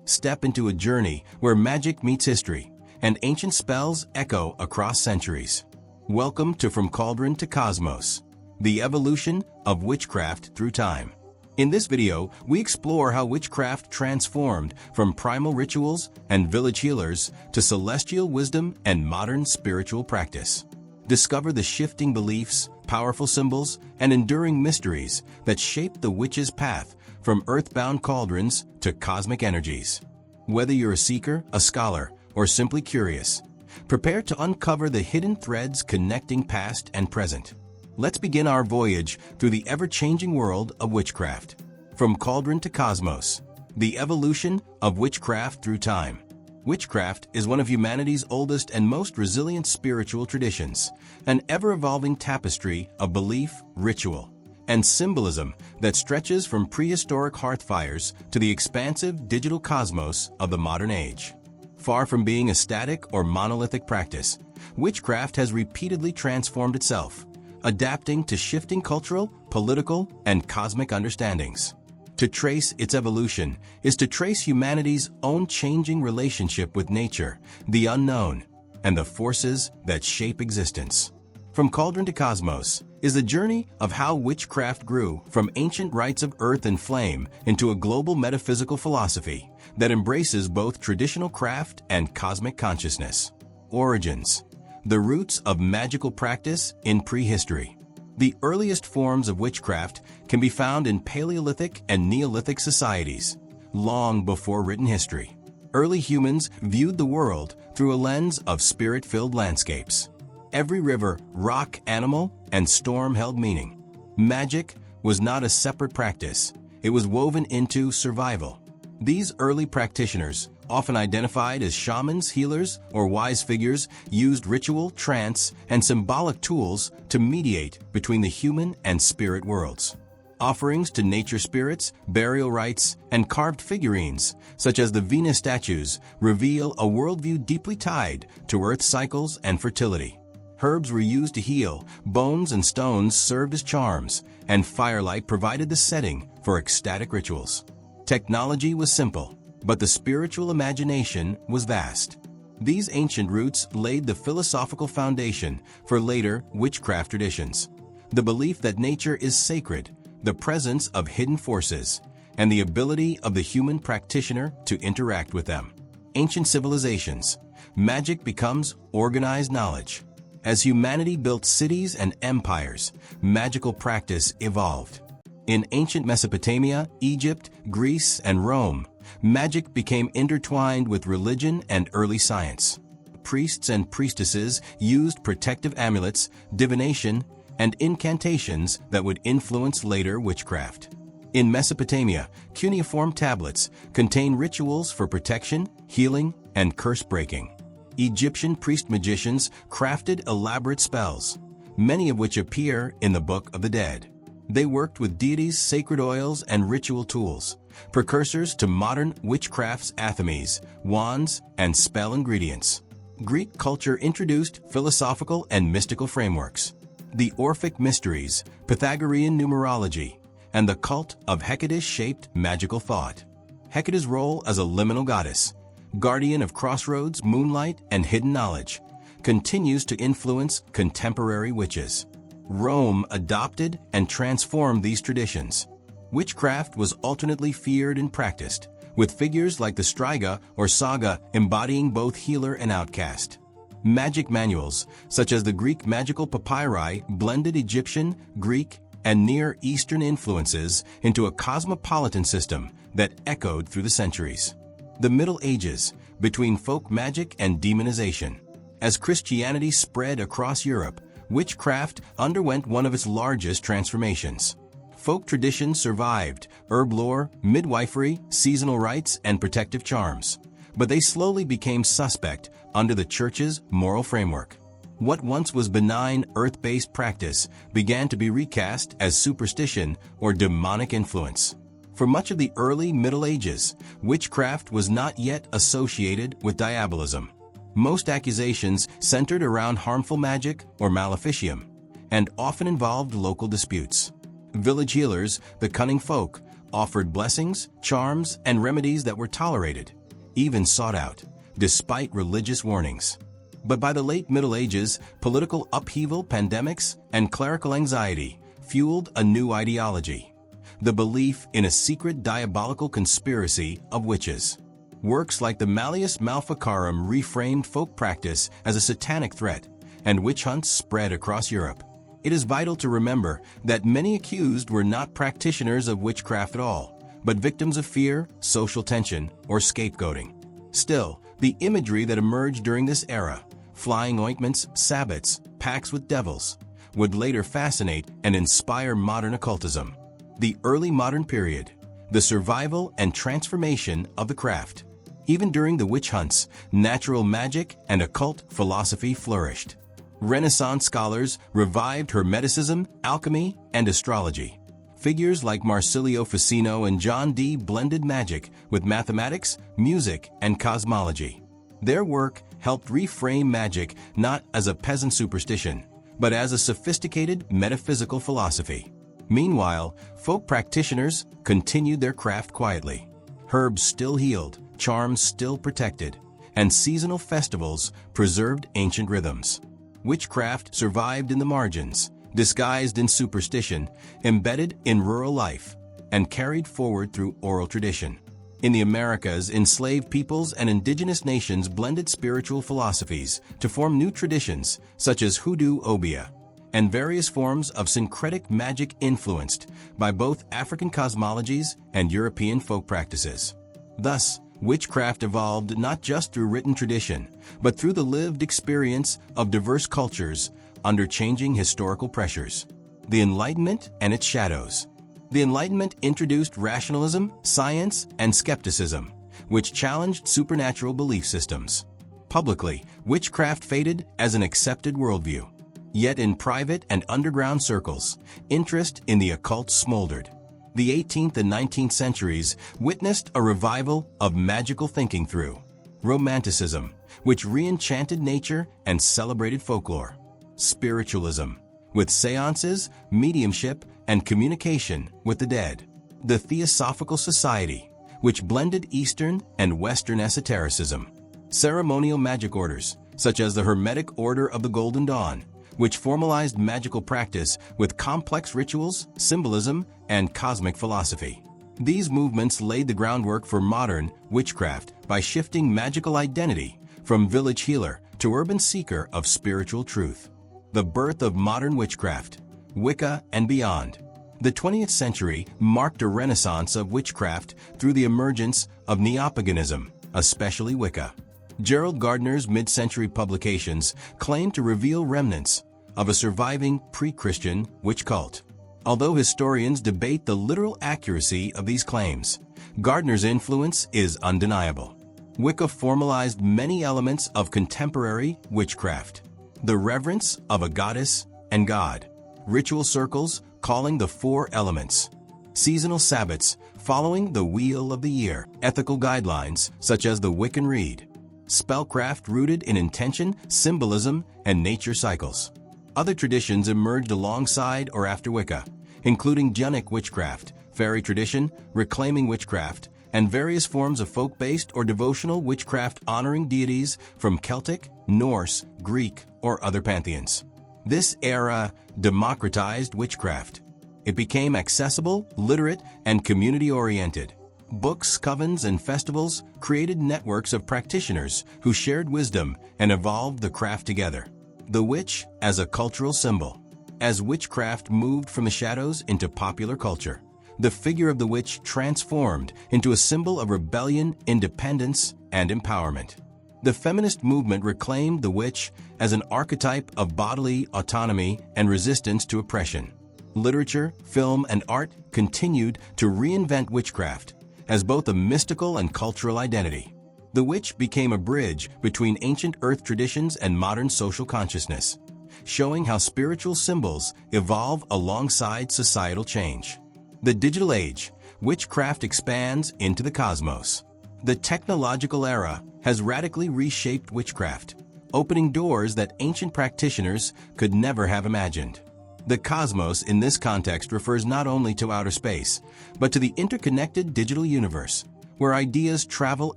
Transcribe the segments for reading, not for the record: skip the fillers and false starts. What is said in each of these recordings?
Step into a journey where magic meets history and ancient spells echo across centuries. Welcome to From Cauldron to Cosmos, the evolution of witchcraft through time. In this video, we explore how witchcraft transformed from primal rituals and village healers to celestial wisdom and modern spiritual practice. Discover the shifting beliefs, powerful symbols, and enduring mysteries that shape the witch's path from earthbound cauldrons to cosmic energies. Whether you're a seeker, a scholar, or simply curious, prepare to uncover the hidden threads connecting past and present. Let's begin our voyage through the ever-changing world of witchcraft. From Cauldron to Cosmos, the evolution of witchcraft through time. Witchcraft is one of humanity's oldest and most resilient spiritual traditions, an ever-evolving tapestry of belief, ritual, and symbolism that stretches from prehistoric hearthfires to the expansive digital cosmos of the modern age. Far from being a static or monolithic practice, witchcraft has repeatedly transformed itself, adapting to shifting cultural, political, and cosmic understandings. To trace its evolution is to trace humanity's own changing relationship with nature, the unknown, and the forces that shape existence. From Cauldron to Cosmos is the journey of how witchcraft grew from ancient rites of earth and flame into a global metaphysical philosophy that embraces both traditional craft and cosmic consciousness. Origins: the roots of magical practice in prehistory. The earliest forms of witchcraft can be found in Paleolithic and Neolithic societies, long before written history. Early humans viewed the world through a lens of spirit-filled landscapes. Every river, rock, animal, and storm held meaning. Magic was not a separate practice. It was woven into survival. These early practitioners, often identified as shamans, healers, or wise figures, used ritual, trance, and symbolic tools to mediate between the human and spirit worlds. Offerings to nature spirits, burial rites, and carved figurines, such as the Venus statues, reveal a worldview deeply tied to earth cycles and fertility. Herbs were used to heal, bones and stones served as charms, and firelight provided the setting for ecstatic rituals. Technology was simple, but the spiritual imagination was vast. These ancient roots laid the philosophical foundation for later witchcraft traditions. The belief that nature is sacred, the presence of hidden forces, and the ability of the human practitioner to interact with them. Ancient civilizations. Magic becomes organized knowledge. As humanity built cities and empires, magical practice evolved. In ancient Mesopotamia, Egypt, Greece, and Rome, magic became intertwined with religion and early science. Priests and priestesses used protective amulets, divination, and incantations that would influence later witchcraft. In Mesopotamia, cuneiform tablets contain rituals for protection, healing, and curse breaking. Egyptian priest-magicians crafted elaborate spells, many of which appear in the Book of the Dead. They worked with deities' sacred oils and ritual tools, precursors to modern witchcraft's athames, wands, and spell ingredients. Greek culture introduced philosophical and mystical frameworks. The Orphic mysteries, Pythagorean numerology, and the cult of Hecate shaped magical thought. Hecate's role as a liminal goddess, guardian of crossroads, moonlight, and hidden knowledge, continues to influence contemporary witches. Rome adopted and transformed these traditions. Witchcraft was alternately feared and practiced, with figures like the Striga or Saga embodying both healer and outcast. Magic manuals, such as the Greek magical papyri, blended Egyptian, Greek, and Near Eastern influences into a cosmopolitan system that echoed through the centuries. The Middle Ages, between folk magic and demonization. As Christianity spread across Europe, witchcraft underwent one of its largest transformations. Folk traditions survived, herb lore, midwifery, seasonal rites, and protective charms. But they slowly became suspect under the Church's moral framework. What once was benign, earth-based practice began to be recast as superstition or demonic influence. For much of the early Middle Ages, witchcraft was not yet associated with diabolism. Most accusations centered around harmful magic or maleficium, and often involved local disputes. Village healers, the cunning folk, offered blessings, charms, and remedies that were tolerated, even sought out, despite religious warnings. But by the late Middle Ages, political upheaval, pandemics, and clerical anxiety fueled a new ideology: the belief in a secret diabolical conspiracy of witches. Works like the Malleus Maleficarum reframed folk practice as a satanic threat, and witch hunts spread across Europe. It is vital to remember that many accused were not practitioners of witchcraft at all, but victims of fear, social tension, or scapegoating. Still, the imagery that emerged during this era, flying ointments, sabbats, pacts with devils, would later fascinate and inspire modern occultism. The early modern period, the survival and transformation of the craft. Even during the witch hunts, natural magic and occult philosophy flourished. Renaissance scholars revived Hermeticism, alchemy, and astrology. Figures like Marsilio Ficino and John Dee blended magic with mathematics, music, and cosmology. Their work helped reframe magic not as a peasant superstition, but as a sophisticated metaphysical philosophy. Meanwhile, folk practitioners continued their craft quietly. Herbs still healed, charms still protected, and seasonal festivals preserved ancient rhythms. Witchcraft survived in the margins, disguised in superstition, embedded in rural life, and carried forward through oral tradition. In the Americas, enslaved peoples and indigenous nations blended spiritual philosophies to form new traditions such as hoodoo obeah, and various forms of syncretic magic influenced by both African cosmologies and European folk practices. Thus, witchcraft evolved not just through written tradition, but through the lived experience of diverse cultures under changing historical pressures. The Enlightenment and its shadows. The Enlightenment introduced rationalism, science, and skepticism, which challenged supernatural belief systems. Publicly, witchcraft faded as an accepted worldview. Yet in private and underground circles, interest in the occult smoldered. The 18th and 19th centuries witnessed a revival of magical thinking through Romanticism, which re-enchanted nature and celebrated folklore. Spiritualism, with seances, mediumship, and communication with the dead. The Theosophical Society, which blended Eastern and Western esotericism. Ceremonial magic orders, such as the Hermetic Order of the Golden Dawn, which formalized magical practice with complex rituals, symbolism, and cosmic philosophy. These movements laid the groundwork for modern witchcraft by shifting magical identity from village healer to urban seeker of spiritual truth. The birth of modern witchcraft, Wicca, and beyond. The 20th century marked a renaissance of witchcraft through the emergence of neopaganism, especially Wicca. Gerald Gardner's mid-century publications claim to reveal remnants of a surviving pre-Christian witch cult. Although historians debate the literal accuracy of these claims, Gardner's influence is undeniable. Wicca formalized many elements of contemporary witchcraft: the reverence of a goddess and god, ritual circles calling the four elements, seasonal sabbats following the wheel of the year, ethical guidelines such as the Wiccan Rede, spellcraft rooted in intention, symbolism, and nature cycles. Other traditions emerged alongside or after Wicca, including Junic witchcraft, fairy tradition, reclaiming witchcraft, and various forms of folk-based or devotional witchcraft honoring deities from Celtic, Norse, Greek, or other pantheons. This era democratized witchcraft. It became accessible, literate, and community-oriented. Books, covens, and festivals created networks of practitioners who shared wisdom and evolved the craft together. The witch as a cultural symbol. As witchcraft moved from the shadows into popular culture, the figure of the witch transformed into a symbol of rebellion, independence, and empowerment. The feminist movement reclaimed the witch as an archetype of bodily autonomy and resistance to oppression. Literature, film, and art continued to reinvent witchcraft as both a mystical and cultural identity. The witch became a bridge between ancient earth traditions and modern social consciousness, showing how spiritual symbols evolve alongside societal change. The digital age, witchcraft expands into the cosmos. The technological era has radically reshaped witchcraft, opening doors that ancient practitioners could never have imagined. The cosmos in this context refers not only to outer space, but to the interconnected digital universe, where ideas travel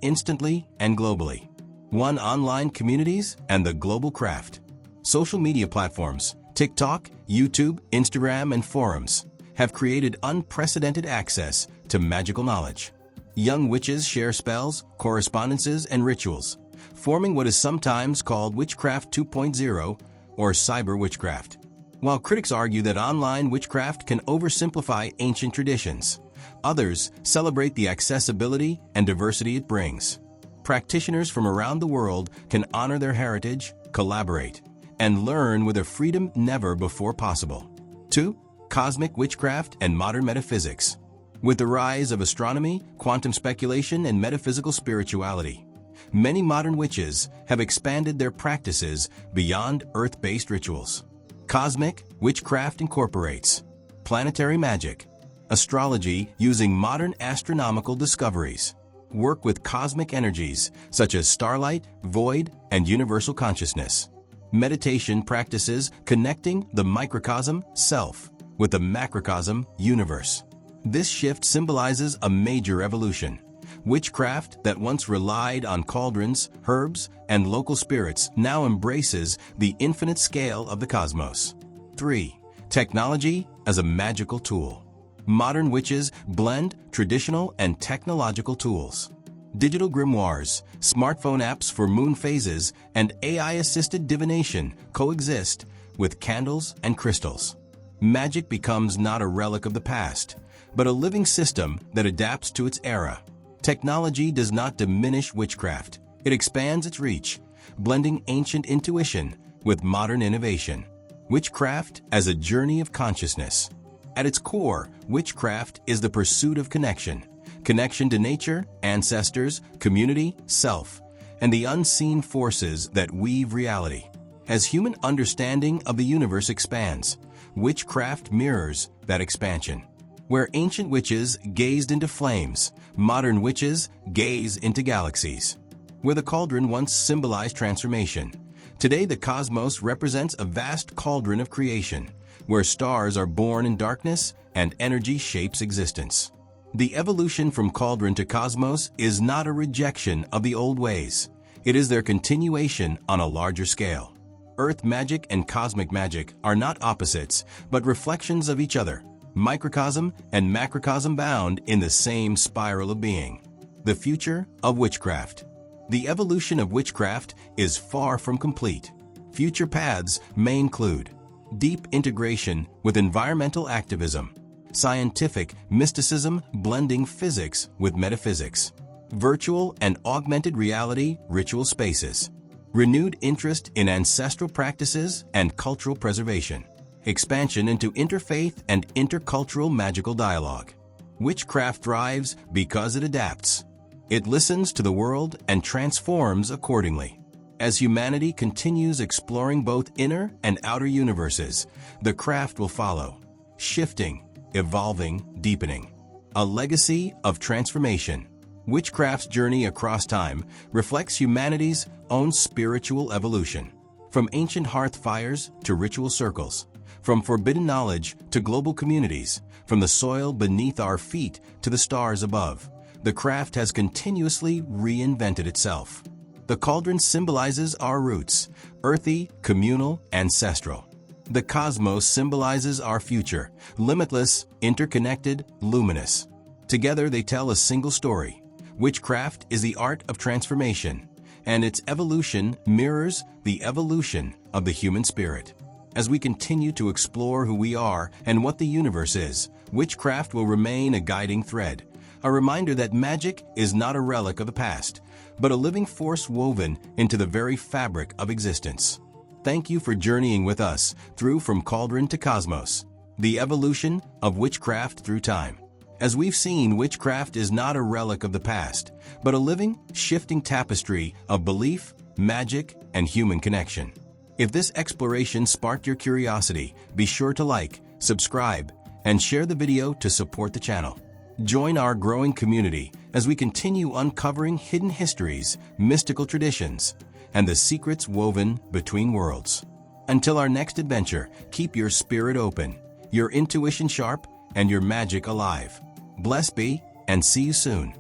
instantly and globally. One online communities and the global craft. Social media platforms, TikTok, YouTube, Instagram, and forums have created unprecedented access to magical knowledge. Young witches share spells, correspondences, and rituals, forming what is sometimes called Witchcraft 2.0 or cyber witchcraft. While critics argue that online witchcraft can oversimplify ancient traditions, others celebrate the accessibility and diversity it brings. Practitioners from around the world can honor their heritage, collaborate, and learn with a freedom never before possible. 2. Cosmic witchcraft and modern metaphysics. With the rise of astronomy, quantum speculation, and metaphysical spirituality, many modern witches have expanded their practices beyond earth-based rituals. Cosmic witchcraft incorporates planetary magic, astrology using modern astronomical discoveries, work with cosmic energies such as starlight, void, and universal consciousness, meditation practices connecting the microcosm, self, with the macrocosm, universe. This shift symbolizes a major evolution. Witchcraft that once relied on cauldrons, herbs, and local spirits now embraces the infinite scale of the cosmos. 3. Technology as a magical tool. Modern witches blend traditional and technological tools. Digital grimoires, smartphone apps for moon phases, and AI-assisted divination coexist with candles and crystals. Magic becomes not a relic of the past, but a living system that adapts to its era. Technology does not diminish witchcraft. It expands its reach, blending ancient intuition with modern innovation. Witchcraft as a journey of consciousness. At its core, witchcraft is the pursuit of connection. Connection to nature, ancestors, community, self, and the unseen forces that weave reality. As human understanding of the universe expands, witchcraft mirrors that expansion. Where ancient witches gazed into flames, modern witches gaze into galaxies. Where the cauldron once symbolized transformation, today the cosmos represents a vast cauldron of creation, where stars are born in darkness and energy shapes existence. The evolution from cauldron to cosmos is not a rejection of the old ways. It is their continuation on a larger scale. Earth magic and cosmic magic are not opposites, but reflections of each other. Microcosm and macrocosm bound in the same spiral of being. The future of witchcraft. The evolution of witchcraft is far from complete. Future paths may include deep integration with environmental activism, scientific mysticism blending physics with metaphysics, virtual and augmented reality ritual spaces, renewed interest in ancestral practices and cultural preservation, expansion into interfaith and intercultural magical dialogue. Witchcraft thrives because it adapts. It listens to the world and transforms accordingly. As humanity continues exploring both inner and outer universes, the craft will follow, shifting, evolving, deepening. A legacy of transformation. Witchcraft's journey across time reflects humanity's own spiritual evolution. From ancient hearth fires to ritual circles, from forbidden knowledge to global communities, from the soil beneath our feet to the stars above, the craft has continuously reinvented itself. The cauldron symbolizes our roots, earthy, communal, ancestral. The cosmos symbolizes our future, limitless, interconnected, luminous. Together they tell a single story. Witchcraft is the art of transformation, and its evolution mirrors the evolution of the human spirit. As we continue to explore who we are and what the universe is, witchcraft will remain a guiding thread, a reminder that magic is not a relic of the past, but a living force woven into the very fabric of existence. Thank you for journeying with us through From Cauldron to Cosmos, the evolution of witchcraft through time. As we've seen, witchcraft is not a relic of the past, but a living, shifting tapestry of belief, magic, and human connection. If this exploration sparked your curiosity, be sure to like, subscribe, and share the video to support the channel. Join our growing community as we continue uncovering hidden histories, mystical traditions, and the secrets woven between worlds. Until our next adventure, keep your spirit open, your intuition sharp, and your magic alive. Bless be, and see you soon.